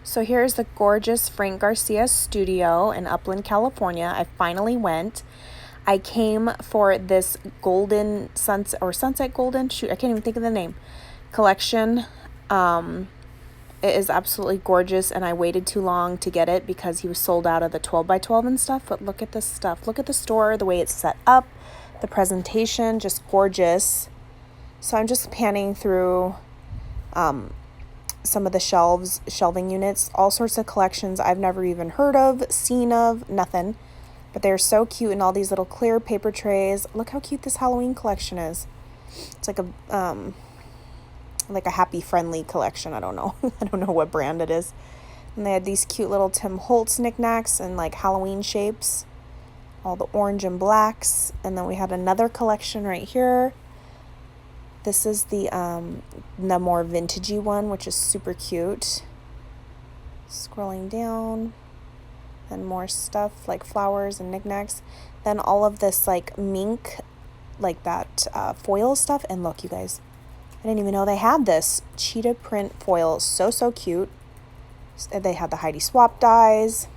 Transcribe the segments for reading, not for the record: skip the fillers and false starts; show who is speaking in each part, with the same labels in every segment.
Speaker 1: So here's the gorgeous Frank Garcia studio in Upland, California. I finally went. I came for this golden sunset golden shoot. I can't even think of the name. Collection. It is absolutely gorgeous, and I waited too long to get it because he was sold out of the 12 by 12 and stuff. But look at this stuff. Look at the store, the way it's set up, the presentation, just gorgeous. So I'm just panning through some of the shelving units, all sorts of collections I've never even heard of, seen of, nothing. But they're so cute in all these little clear paper trays. Look how cute this Halloween collection is. It's like a happy friendly collection. I don't know. I don't know what brand it is. And they had these cute little Tim Holtz knickknacks and like Halloween shapes. All the orange and blacks. And then we had another collection right here. This is the more vintagey one, which is super cute. Scrolling down, and more stuff like flowers and knickknacks. Then all of this like mink, like that foil stuff. And look, you guys, I didn't even know they had this cheetah print foil. So cute. They had the Heidi Swap dies,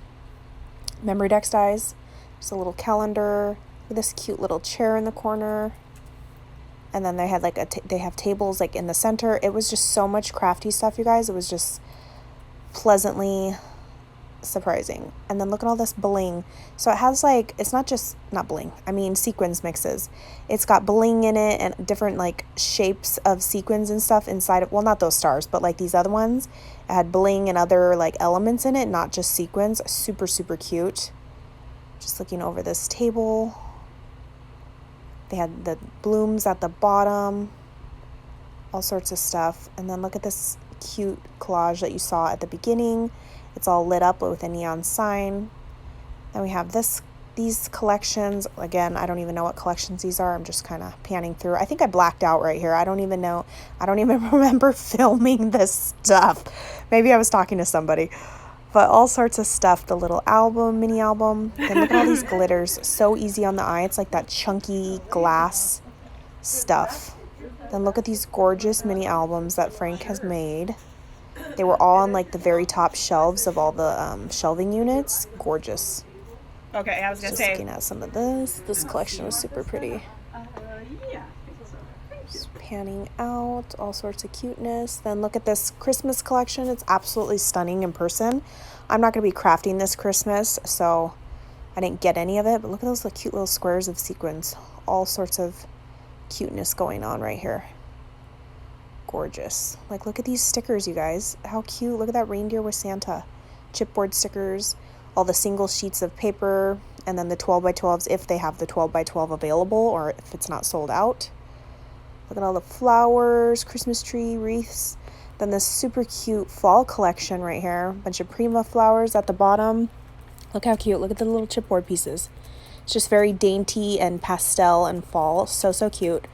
Speaker 1: Memory Dex dies. Just a little calendar with this cute little chair in the corner. And then they had like they have tables like in the center. It was just so much crafty stuff, you guys. It was just pleasantly surprising. And then look at all this bling. So it has like, it's not bling, I mean sequins mixes. It's got bling in it and different like shapes of sequins and stuff inside of, well, not those stars, but like these other ones. It had bling and other like elements in it, not just sequins. Super cute. Just looking over this table. They had the blooms at the bottom, all sorts of stuff. And then look at this cute collage that you saw at the beginning. It's all lit up with a neon sign. Then we have these collections. Again, I don't even know what collections these are. I'm just kind of panning through. I think I blacked out right here. I don't even know. I don't even remember filming this stuff. Maybe I was talking to somebody. But all sorts of stuff, the little album, mini album. And look at all these glitters. So easy on the eye. It's like that chunky glass stuff. Then look at these gorgeous mini albums that Frank has made. They were all on like the very top shelves of all the shelving units. Gorgeous.
Speaker 2: Okay, I was going to say.
Speaker 1: Just looking at some of this. This collection was super pretty. Just panning out, all sorts of cuteness. Then look at this Christmas collection. It's absolutely stunning in person. I'm not going to be crafting this Christmas, so I didn't get any of it. But look at those cute little squares of sequins. All sorts of cuteness going on right here. Gorgeous. Like, look at these stickers, you guys. How cute. Look at that reindeer with Santa. Chipboard stickers. All the single sheets of paper. And then the 12 by 12s if they have the 12 by 12 available or if it's not sold out. Look at all the flowers, Christmas tree, wreaths. Then this super cute fall collection right here. Bunch of Prima flowers at the bottom. Look how cute. Look at the little chipboard pieces. It's just very dainty and pastel and fall. So cute.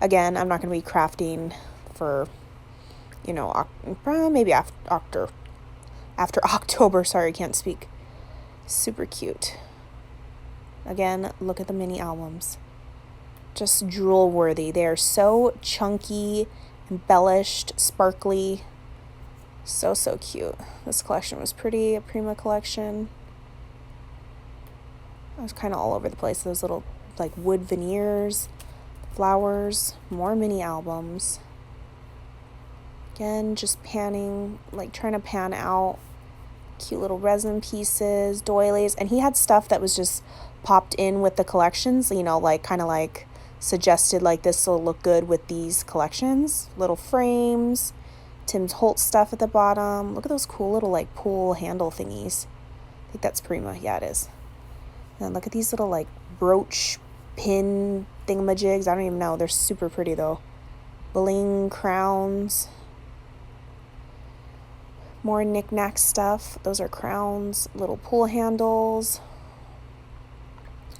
Speaker 1: Again, I'm not going to be crafting for, maybe after October. Sorry, I can't speak. Super cute. Again, look at the mini albums. Just drool worthy. They are so chunky, embellished, sparkly. So cute. This collection was pretty. A Prima collection. I was kind of all over the place. Those little like wood veneers, flowers, more mini albums. Again, just panning, like trying to pan out cute little resin pieces, doilies. And he had stuff that was just popped in with the collections, like kind of like suggested like this will look good with these collections. Little frames, Tim Holtz stuff at the bottom. Look at those cool little like pool handle thingies. I think that's Prima. Yeah, it is. And then look at these little like brooch pin thingamajigs. I don't even know. They're super pretty though. Bling crowns. More knick-knack stuff. Those are crowns. Little pool handles.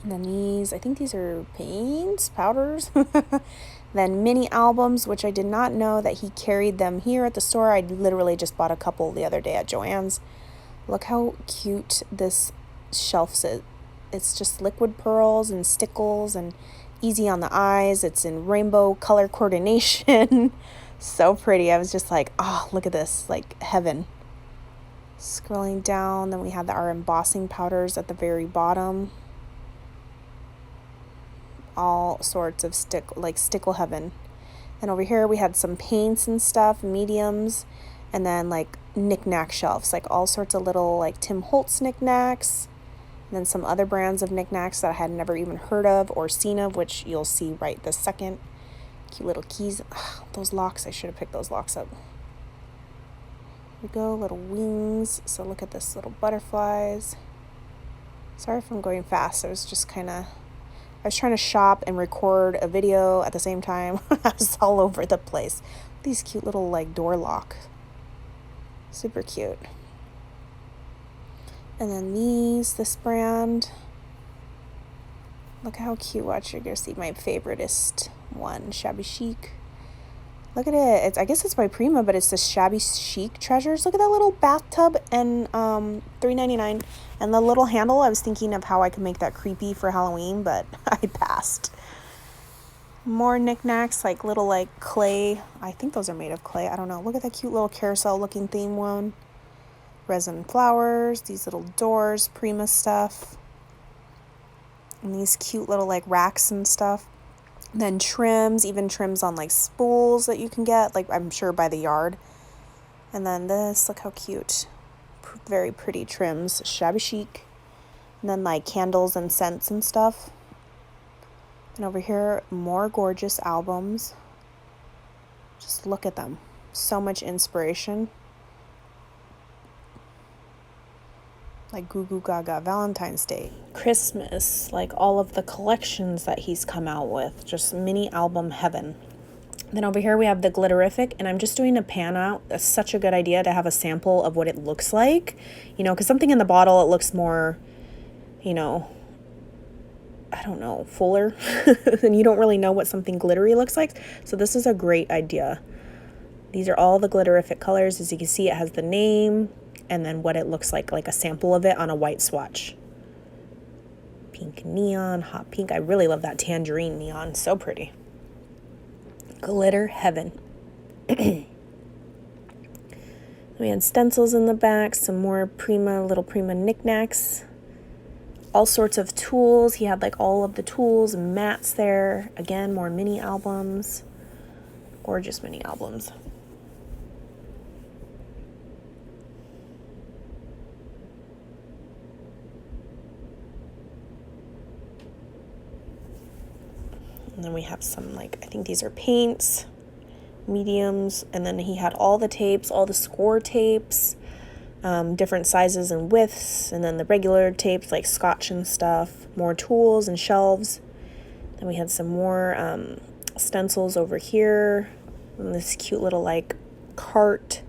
Speaker 1: And then these, I think these are paints, powders. Then mini albums, which I did not know that he carried them here at the store. I literally just bought a couple the other day at Joann's. Look how cute this shelf is. It's just liquid pearls and stickles and easy on the eyes. It's in rainbow color coordination. So pretty. I was just like, oh, look at this, like heaven. Scrolling down, then we had our embossing powders at the very bottom. All sorts of stickle heaven. And over here we had some paints and stuff, mediums, and then like knick-knack shelves, like all sorts of little like Tim Holtz knickknacks, and then some other brands of knickknacks that I had never even heard of or seen of, which you'll see right this second. Cute little keys. Ugh, those locks, I should have picked those locks up. Here we go, little wings. So look at this, little butterflies. Sorry if I'm going fast. I was trying to shop and record a video at the same time. I was all over the place. These cute little like door lock. Super cute. And then this brand. Look how cute. Watch, you're gonna see my favoriteest one, Shabby Chic. Look at it. I guess it's by Prima, but it's the Shabby Chic Treasures. Look at that little bathtub and $3.99. And the little handle, I was thinking of how I could make that creepy for Halloween, but I passed. More knickknacks, like little like clay. I think those are made of clay. I don't know. Look at that cute little carousel looking theme one. Resin flowers, these little doors, Prima stuff. And these cute little like racks and stuff. Then trims, even trims on like spools that you can get, like I'm sure by the yard. And then this, look how cute. Very pretty trims, Shabby Chic. And then like candles and scents and stuff. And over here, more gorgeous albums. Just look at them. So much inspiration. Like Goo Goo Gaga, Valentine's Day, Christmas, like all of the collections that he's come out with. Just mini album heaven. Then over here we have the Glitterific, and I'm just doing a pan out. That's such a good idea to have a sample of what it looks like. You know, because something in the bottle, it looks more, you know, I don't know, fuller. And you don't really know what something glittery looks like. So this is a great idea. These are all the Glitterific colors. As you can see, it has the name and then what it looks like a sample of it on a white swatch. Pink neon, hot pink. I really love that tangerine neon. So pretty. Glitter heaven. We had stencils in the back, some more little Prima knickknacks. All sorts of tools. He had like all of the tools and mats there. Again, more mini albums. Gorgeous mini albums. And then we have some, like, I think these are paints, mediums, and then he had all the tapes, all the score tapes, different sizes and widths, and then the regular tapes, like scotch and stuff, more tools and shelves. Then we had some more stencils over here, and this cute little, like, cart,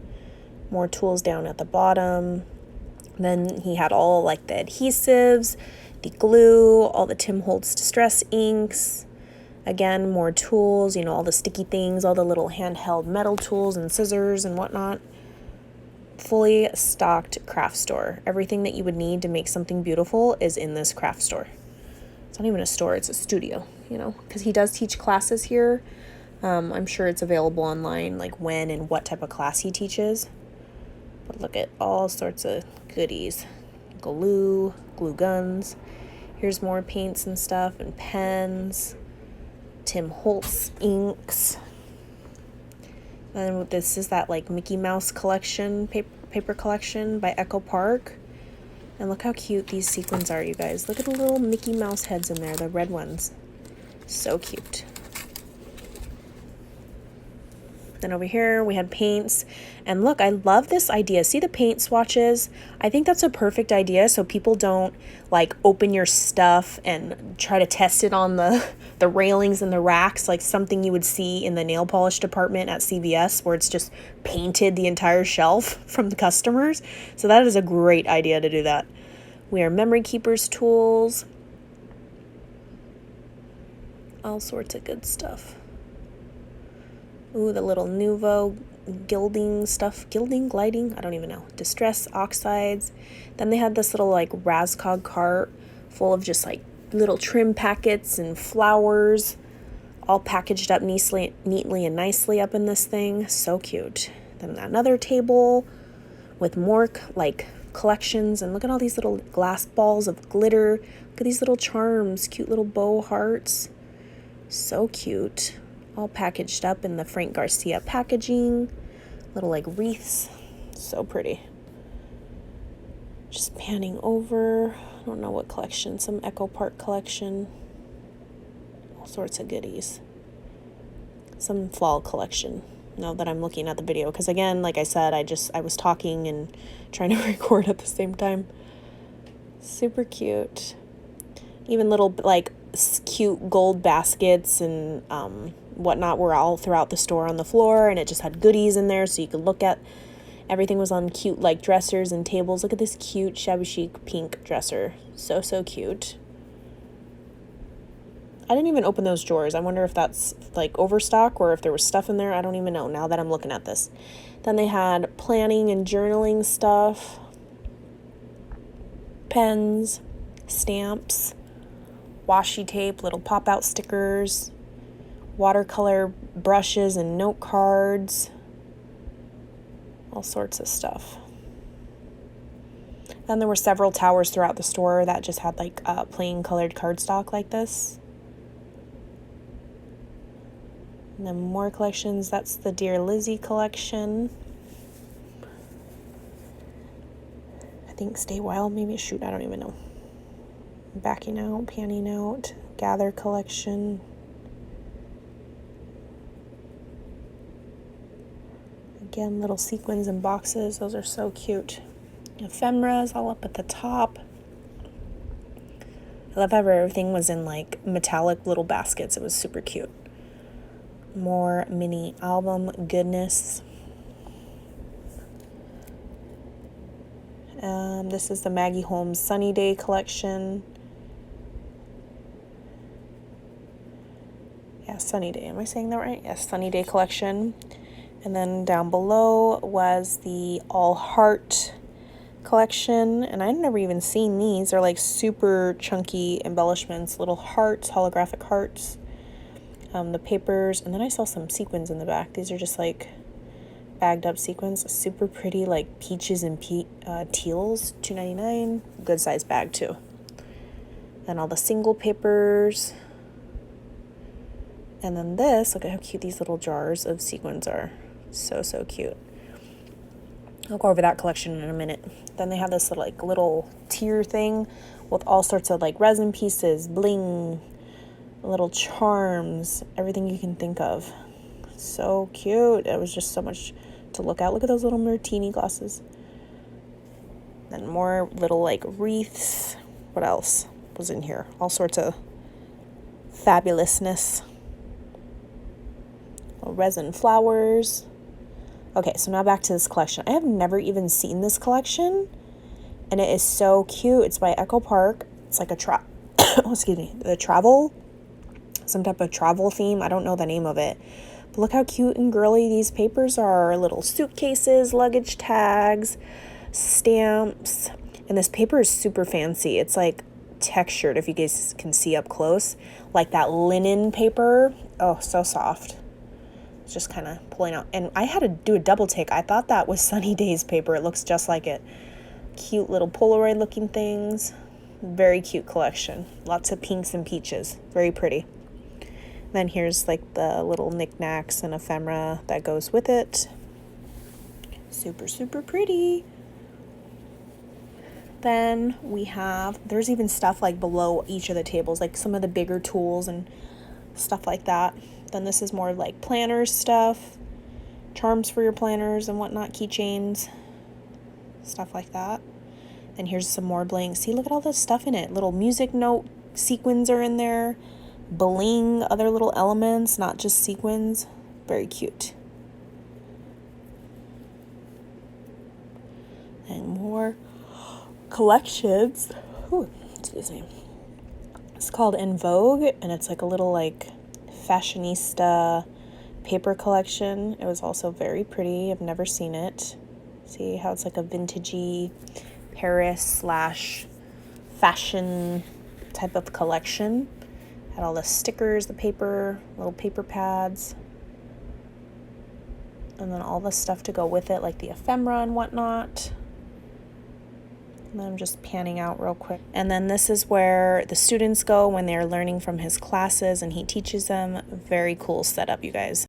Speaker 1: more tools down at the bottom. Then he had all, like, the adhesives, the glue, all the Tim Holtz Distress inks. Again, more tools, you know, all the sticky things, all the little handheld metal tools and scissors and whatnot. Fully stocked craft store. Everything that you would need to make something beautiful is in this craft store. It's not even a store, it's a studio, you know, because he does teach classes here. I'm sure it's available online, like when and what type of class he teaches. But look at all sorts of goodies. Glue guns. Here's more paints and stuff and pens. Tim Holtz inks. And this is that like Mickey Mouse collection, paper collection by Echo Park. And look how cute these sequins are, you guys. Look at the little Mickey Mouse heads in there, the red ones. So cute. Then over here we had paints, and look, I love this idea. See the paint swatches? I think that's a perfect idea so people don't like open your stuff and try to test it on the railings and the racks, like something you would see in the nail polish department at CVS where it's just painted the entire shelf from the customers. So that is a great idea to do that. We are memory keepers tools. All sorts of good stuff. Ooh, the little Nouveau gliding, I don't even know. Distress oxides. Then they had this little like Rascog cart full of just like little trim packets and flowers, all packaged up neatly and nicely up in this thing. So cute. Then another table with more like collections. And look at all these little glass balls of glitter. Look at these little charms, cute little bow hearts. So cute. All packaged up in the Frank Garcia packaging. Little like wreaths. So pretty. Just panning over. I don't know what collection. Some Echo Park collection. All sorts of goodies. Some fall collection. Now that I'm looking at the video. Because again, like I said, I was talking and trying to record at the same time. Super cute. Even little like cute gold baskets and whatnot were all throughout the store on the floor. And it just had goodies in there so you could look at. Everything was on cute like dressers and tables. Look at this cute Shabby Chic pink dresser. So, so cute. I didn't even open those drawers. I wonder if that's like overstock or if there was stuff in there. I don't even know now that I'm looking at this. Then they had planning and journaling stuff. Pens, stamps, washi tape, little pop-out stickers, watercolor brushes and note cards. All sorts of stuff. Then there were several towers throughout the store that just had like plain colored cardstock like this. And then more collections. That's the Dear Lizzie collection. I think Stay Wild, maybe. Shoot, I don't even know. Backing Out, Panning Out, Gather collection. Again, little sequins and boxes. Those are so cute. Ephemeras all up at the top. I love how everything was in like metallic little baskets. It was super cute. More mini album goodness. This is the Maggie Holmes Sunny Day collection. Yeah, Sunny Day. Am I saying that right? Yes, Sunny Day collection. And then down below was the All Heart collection. And I'd never even seen these. They're like super chunky embellishments, little hearts, holographic hearts. The papers. And then I saw some sequins in the back. These are just like bagged up sequins. Super pretty, like peaches and teals. $2.99. Good size bag too. And all the single papers. And then this, look at how cute these little jars of sequins are. So, so cute. I'll go over that collection in a minute. Then they have this little tier thing with all sorts of like resin pieces, bling, little charms, everything you can think of. So cute. It was just so much to look at. Look at those little martini glasses. Then more little like wreaths. What else was in here? All sorts of fabulousness. Resin flowers. Okay, so now back to this collection. I have never even seen this collection, and it is so cute. It's by Echo Park. It's like a some type of travel theme. I don't know the name of it, but look how cute and girly these papers are. Little suitcases, luggage tags, stamps, and this paper is super fancy. It's like textured, if you guys can see up close, like that linen paper. Oh, so soft. Just kind of pulling out, and I had to do a double take. I thought that was Sunny Days paper. It looks just like it. Cute little Polaroid looking things. Very cute collection. Lots of pinks and peaches. Very pretty. Then here's like the little knickknacks and ephemera that goes with it. Super, super pretty. Then we have, there's even stuff like below each of the tables, like some of the bigger tools and stuff like that. Then this is more like planners stuff, charms for your planners and whatnot, keychains, stuff like that. And here's some more bling. See, look at all this stuff in it. Little music note sequins are in there, bling, other little elements, not just sequins. Very cute. And more collections. Ooh, excuse me. It's called In Vogue, and it's like a little like fashionista paper collection. It was also very pretty. I've never seen it. See how it's like a vintagey Paris / fashion type of collection. Had all the stickers, the paper, little paper pads. And then all the stuff to go with it, like the ephemera and whatnot. And then I'm just panning out real quick. And then this is where the students go when they're learning from his classes and he teaches them. Very cool setup, you guys.